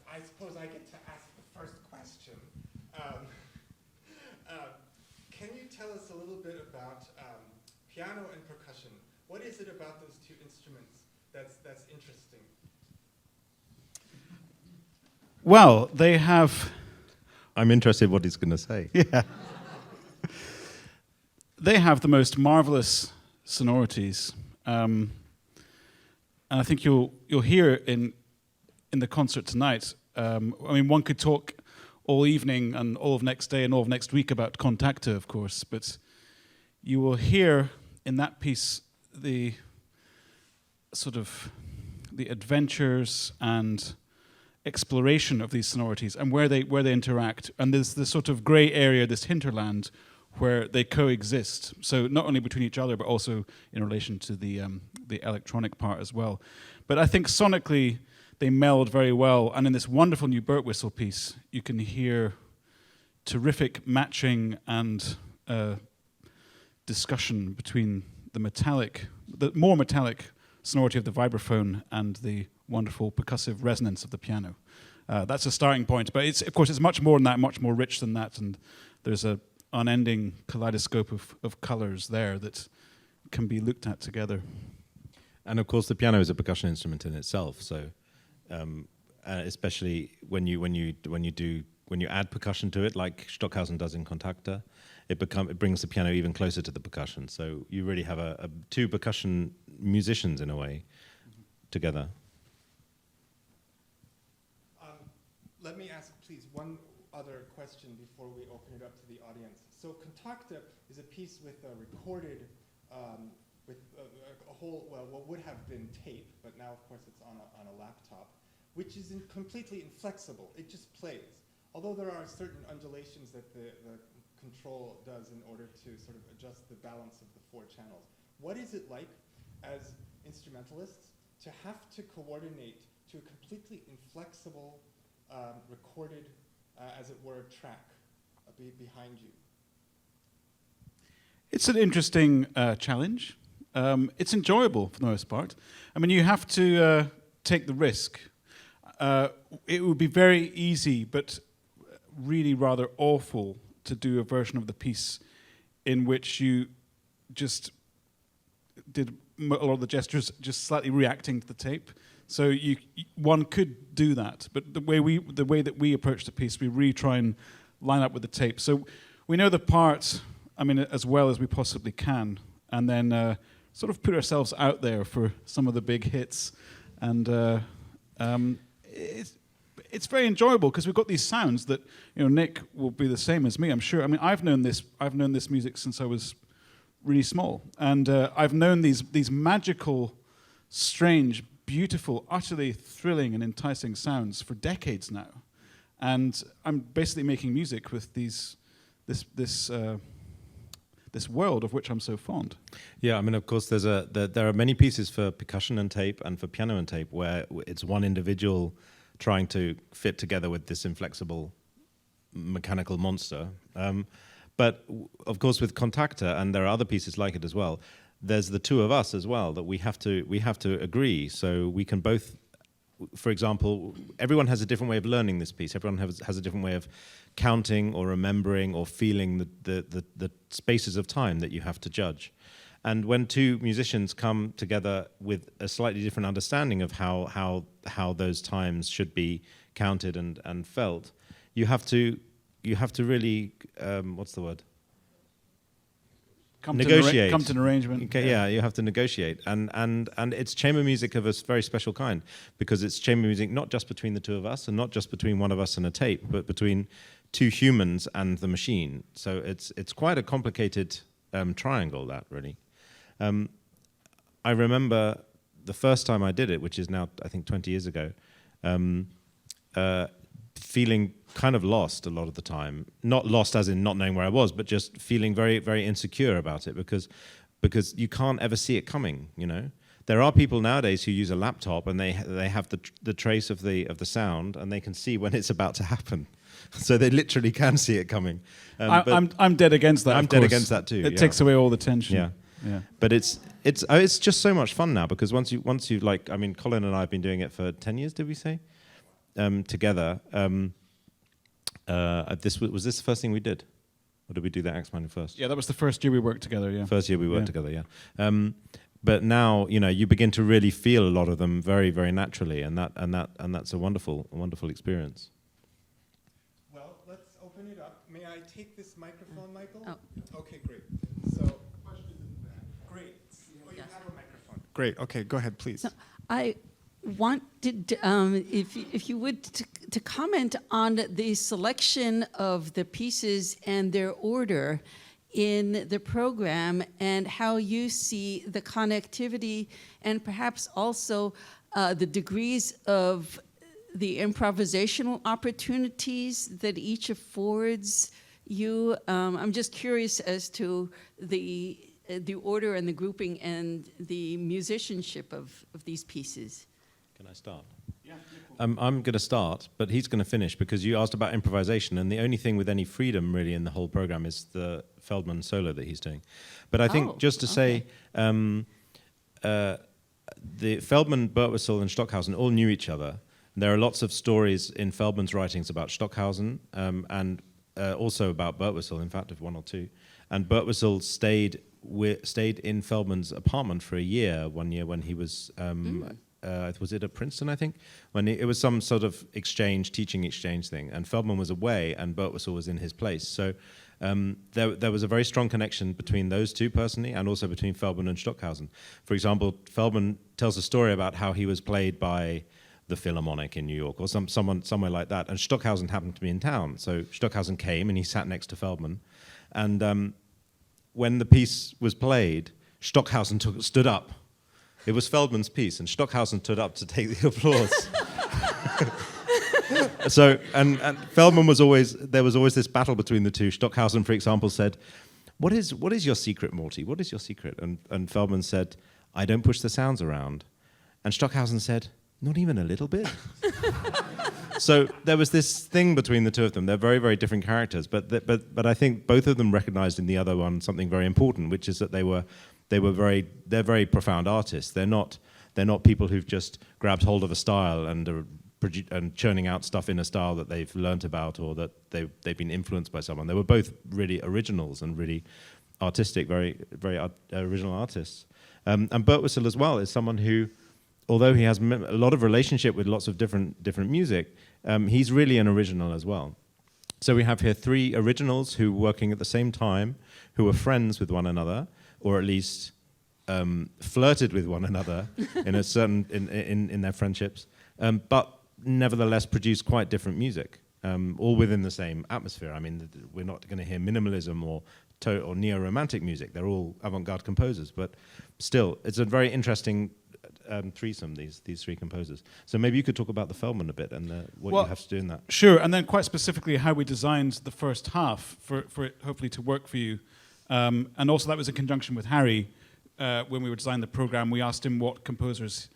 I suppose I get to ask the first question. Can you tell us a little bit about piano and percussion? What is it about those two instruments that's interesting? Well, they have... I'm interested what he's going to say. Yeah. They have the most marvelous sonorities. And I think you'll hear in the concert tonight. I mean, one could talk all evening and all of next day and all of next week about Kontakte, of course, but you will hear in that piece the sort of the adventures and exploration of these sonorities and where they interact. And there's this sort of grey area, this hinterland, where they coexist. So not only between each other, but also in relation to the electronic part as well. But I think sonically, they meld very well, and in this wonderful new Birtwistle piece, you can hear terrific matching and discussion between the more metallic sonority of the vibraphone and the wonderful percussive resonance of the piano. That's a starting point, but of course it's much more than that, much more rich than that, and there's an unending kaleidoscope of colors there that can be looked at together. And of course, the piano is a percussion instrument in itself. So, especially when you add percussion to it, like Stockhausen does in Kontakte, it brings the piano even closer to the percussion. So you really have two percussion musicians in a way together. Let me ask, please, one other question before we open it up to the audience. So Kontakte is a piece with a recorded, with a whole, well, what would have been tape, but now of course it's on a laptop, which is completely inflexible. It just plays. Although there are certain undulations that the control does in order to sort of adjust the balance of the four channels. What is it like as instrumentalists to have to coordinate to a completely inflexible recorded, as it were, track behind you? It's an interesting challenge. It's enjoyable for the most part. I mean, you have to take the risk. It would be very easy, but really rather awful to do a version of the piece in which you just did a lot of the gestures just slightly reacting to the tape. So one could do that, but the way that we approach the piece, we really try and line up with the tape. So we know the parts, I mean, as well as we possibly can, and then sort of put ourselves out there for some of the big hits. And it's very enjoyable because we've got these sounds that, you know, Nick will be the same as me, I'm sure. I mean, I've known this music since I was really small, and I've known these magical, strange, beautiful, utterly thrilling and enticing sounds for decades now, and I'm basically making music with this world of which I'm so fond. Yeah, I mean, of course, there are many pieces for percussion and tape and for piano and tape where it's one individual trying to fit together with this inflexible mechanical monster. But of course, with Kontakte, and there are other pieces like it as well, there's the two of us as well that we have to agree. So we can both, for example, everyone has a different way of learning this piece. Everyone has a different way of counting or remembering or feeling the spaces of time that you have to judge. And when two musicians come together with a slightly different understanding of how those times should be counted and felt, you have to really what's the word? negotiate. Come to an arrangement. Okay, yeah, you have to negotiate, and it's chamber music of a very special kind, because it's chamber music not just between the two of us, and not just between one of us and a tape, but between two humans and the machine. So it's quite a complicated triangle, that really. I remember the first time I did it, which is now I think 20 years ago, feeling kind of lost a lot of the time. Not lost as in not knowing where I was, but just feeling very, very insecure about it, because you can't ever see it coming, you know. There are people nowadays who use a laptop and they have the trace of the sound, and they can see when it's about to happen. So they literally can see it coming. I'm dead against that. I'm dead against that too. It takes away all the tension. Yeah. But it's just so much fun now, because once you like, I mean, Colin and I have been doing it for 10 years, did we say? Together. Was this the first thing we did? Or did we do the Axe Manual first? Yeah, that was the first year we worked together, yeah. First year we worked together, yeah. But now, you know, you begin to really feel a lot of them very, very naturally, and that's a wonderful experience. Well, let's open it up. May I take this microphone, Michael? Oh. Okay, great. So, questions in the back. Great. Oh, you have a microphone. Great. Okay, go ahead, please. So I wanted, if you would, to comment on the selection of the pieces and their order in the program, and how you see the connectivity, and perhaps also the degrees of the improvisational opportunities that each affords you. I'm just curious as to the order and the grouping and the musicianship of these pieces. Can I start? Yeah. I'm going to start, but he's going to finish, because you asked about improvisation, and the only thing with any freedom really in the whole program is the Feldman solo that he's doing. But I think just to say, the Feldman, Birtwistle, and Stockhausen all knew each other. There are lots of stories in Feldman's writings about Stockhausen, and also about Birtwistle, in fact, of one or two. And Birtwistle stayed in Feldman's apartment for a year, one year when he was... was it at Princeton, I think? When it was some sort of teaching exchange thing, and Feldman was away and Birtwistle was in his place. So there was a very strong connection between those two personally, and also between Feldman and Stockhausen. For example, Feldman tells a story about how he was played by the Philharmonic in New York, or somewhere like that, and Stockhausen happened to be in town. So Stockhausen came and he sat next to Feldman, and when the piece was played, Stockhausen stood up. It was Feldman's piece, and Stockhausen stood up to take the applause. So, and Feldman there was always this battle between the two. Stockhausen, for example, said, what is your secret, Morty? What is your secret? And Feldman said, I don't push the sounds around. And Stockhausen said, not even a little bit. So there was this thing between the two of them. They're very, very different characters, but I think both of them recognized in the other one something very important, which is that they're very profound artists. They're not people who've just grabbed hold of a style and churning out stuff in a style that they've learnt about, or that they've been influenced by someone. They were both really originals and really artistic, very, very original artists. And Birtwistle as well is someone who, although he has a lot of relationship with lots of different music, he's really an original as well. So we have here three originals who, working at the same time, who are friends with one another, or at least flirted with one another in a certain in their friendships, but nevertheless produce quite different music, all within the same atmosphere. I mean, we're not going to hear minimalism or neo-romantic music. They're all avant-garde composers, but still, it's a very interesting threesome, these three composers. So maybe you could talk about the Feldman a bit and what you have to do in that. Sure, and then quite specifically how we designed the first half for it hopefully to work for you. And also that was in conjunction with Harry. When we were designing the program, we asked him what composers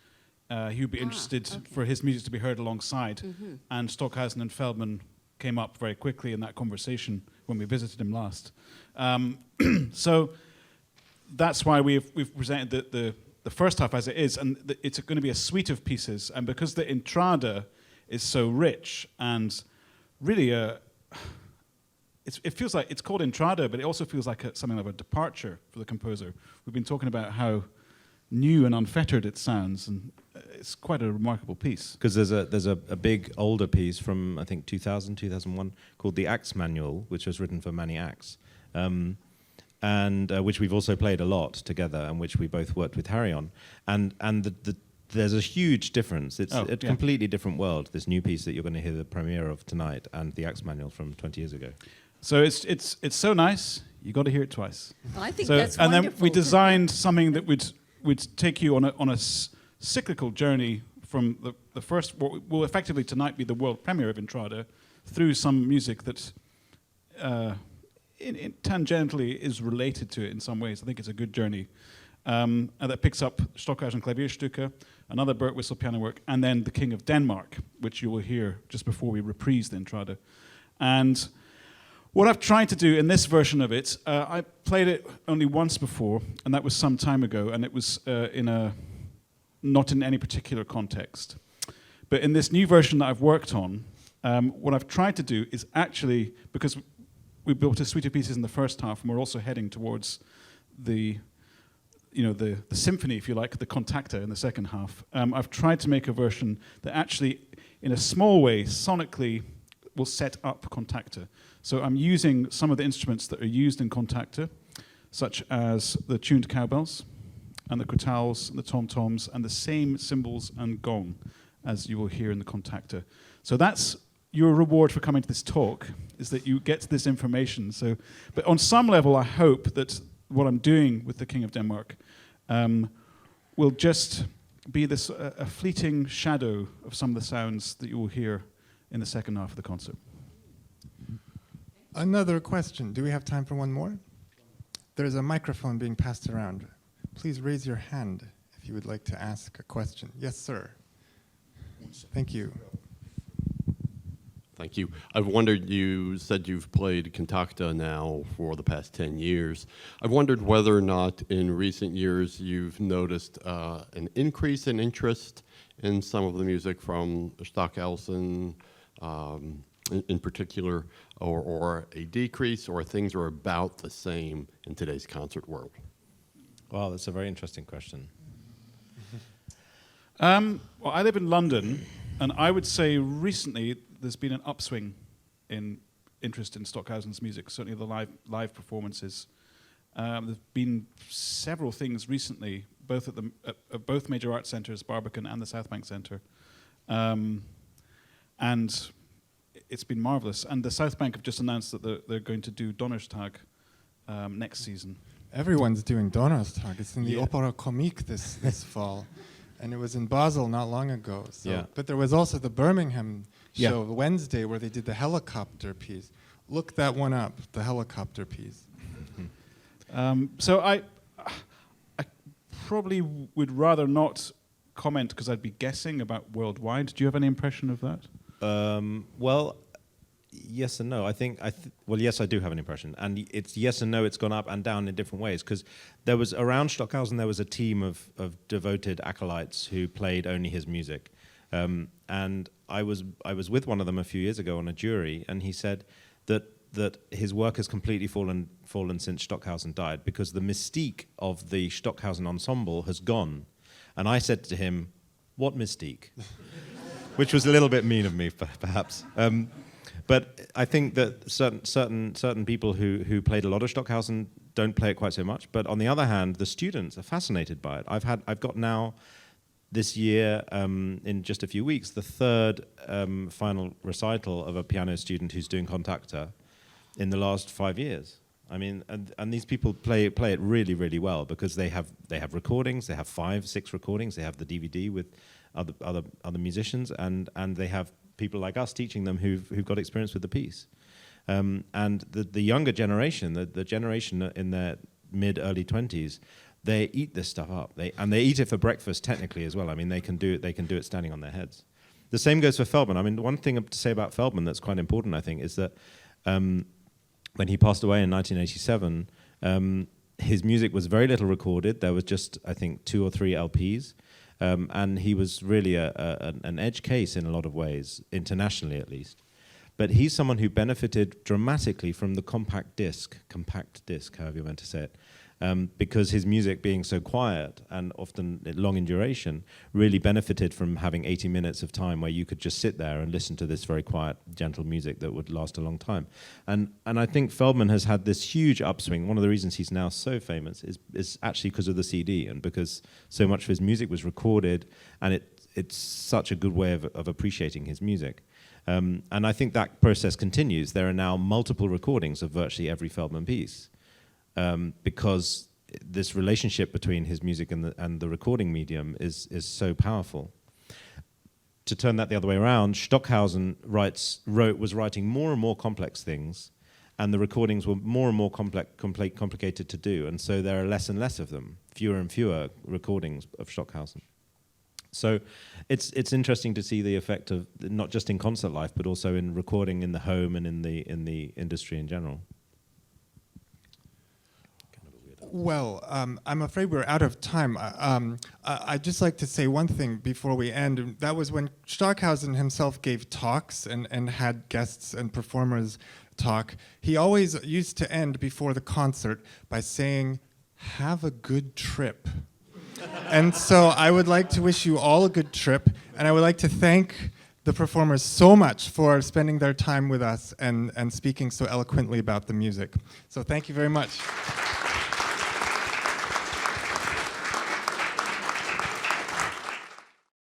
he would be interested for his music to be heard alongside. Mm-hmm. And Stockhausen and Feldman came up very quickly in that conversation when we visited him last. So that's why we've presented the first half as it is, and it's going to be a suite of pieces. And because the Entrada is so rich and really it feels like it's called Entrada, but it also feels like something of a departure for the composer. We've been talking about how new and unfettered it sounds, and it's quite a remarkable piece. Because there's a big older piece from I think 2001 called the Axe Manual, which was written for Manny Axe, and which we've also played a lot together, and which we both worked with Harry on. And there's a huge difference. It's a completely different world, this new piece that you're going to hear the premiere of tonight, and the Axe Manual from 20 years ago. So it's so nice, you got to hear it twice. Well, I think So, that's and wonderful. then we designed something that would take you on a cyclical journey from the first, what will effectively tonight be the world premiere of Entrada, through some music that tangentially is related to it in some ways. I think it's a good journey. And that picks up Stockhausen Klavierstücke, another Birtwistle piano work, and then The King of Denmark, which you will hear just before we reprise the Entrada. And what I've tried to do in this version of it, I played it only once before, and that was some time ago, and it was not in any particular context. But in this new version that I've worked on, what I've tried to do is actually, because we built a suite of pieces in the first half, and we're also heading towards the symphony, if you like, the Kontakte in the second half. I've tried to make a version that actually, in a small way, sonically, will set up Kontakte. So I'm using some of the instruments that are used in Kontakte, such as the tuned cowbells, and the krotals, and the tom-toms, and the same cymbals and gong as you will hear in the Kontakte. So that's your reward for coming to this talk, is that you get this information. So, but on some level, I hope that what I'm doing with the King of Denmark will just be this a fleeting shadow of some of the sounds that you will hear in the second half of the concert. Another question. Do we have time for one more? There's a microphone being passed around. Please raise your hand if you would like to ask a question. Yes, sir. Thank you. Thank you. I've wondered, you said you've played Kontakte now for the past 10 years. I've wondered whether or not in recent years you've noticed an increase in interest in some of the music from Stockhausen in particular, or a decrease, or things are about the same in today's concert world. Wow, that's a very interesting question. Well, I live in London, and I would say recently there's been an upswing in interest in Stockhausen's music, certainly the live performances. There's been several things recently, both at both major art centres, Barbican and the South Bank Centre. And it's been marvellous. And the South Bank have just announced that they're going to do Donnerstag next season. Everyone's doing Donnerstag. It's in the Opera Comique this fall. And it was in Basel not long ago. So. Yeah. But there was also the Birmingham show Wednesday where they did the helicopter piece. Look that one up, the helicopter piece. So I probably would rather not comment because I'd be guessing about worldwide. Do you have any impression of that? Well, yes and no. Well, yes, I do have an impression, and it's yes and no. It's gone up and down in different ways because there was around Stockhausen there was a team of devoted acolytes who played only his music, and I was with one of them a few years ago on a jury, and he said that his work has completely fallen since Stockhausen died because the mystique of the Stockhausen ensemble has gone, and I said to him, "What mystique?" Which was a little bit mean of me, perhaps. But I think that certain people who played a lot of Stockhausen don't play it quite so much. But on the other hand, the students are fascinated by it. I've got now this year, in just a few weeks, the third final recital of a piano student who's doing Kontakte in the last 5 years. I mean, and these people play it really, really well because they have recordings. They have 5-6 recordings. They have the DVD with other musicians, and they have people like us teaching them who've got experience with the piece. And the younger generation, the generation in their mid-early 20s, they eat this stuff up. They eat it for breakfast technically as well. I mean, they can do it standing on their heads. The same goes for Feldman. I mean, one thing to say about Feldman that's quite important, I think, is that when he passed away in 1987, his music was very little recorded. There was just, I think, 2 or 3 LPs. And he was really an edge case in a lot of ways, internationally at least. But he's someone who benefited dramatically from the compact disc, however you want to say it, because his music being so quiet and often long in duration really benefited from having 80 minutes of time where you could just sit there and listen to this very quiet, gentle music that would last a long time. And I think Feldman has had this huge upswing. One of the reasons he's now so famous is actually because of the CD and because so much of his music was recorded, and it's such a good way of appreciating his music. And I think that process continues. There are now multiple recordings of virtually every Feldman piece. Because this relationship between his music and the recording medium is so powerful. To turn that the other way around, Stockhausen was writing more and more complex things, and the recordings were more and more complicated to do, and so there are less and less of them, fewer and fewer recordings of Stockhausen. So it's interesting to see the effect of not just in concert life, but also in recording in the home and in the industry in general. Well, I'm afraid we're out of time. I'd just like to say one thing before we end. And that was when Stockhausen himself gave talks and had guests and performers talk. He always used to end before the concert by saying, "Have a good trip." And so I would like to wish you all a good trip, and I would like to thank the performers so much for spending their time with us and speaking so eloquently about the music. So thank you very much.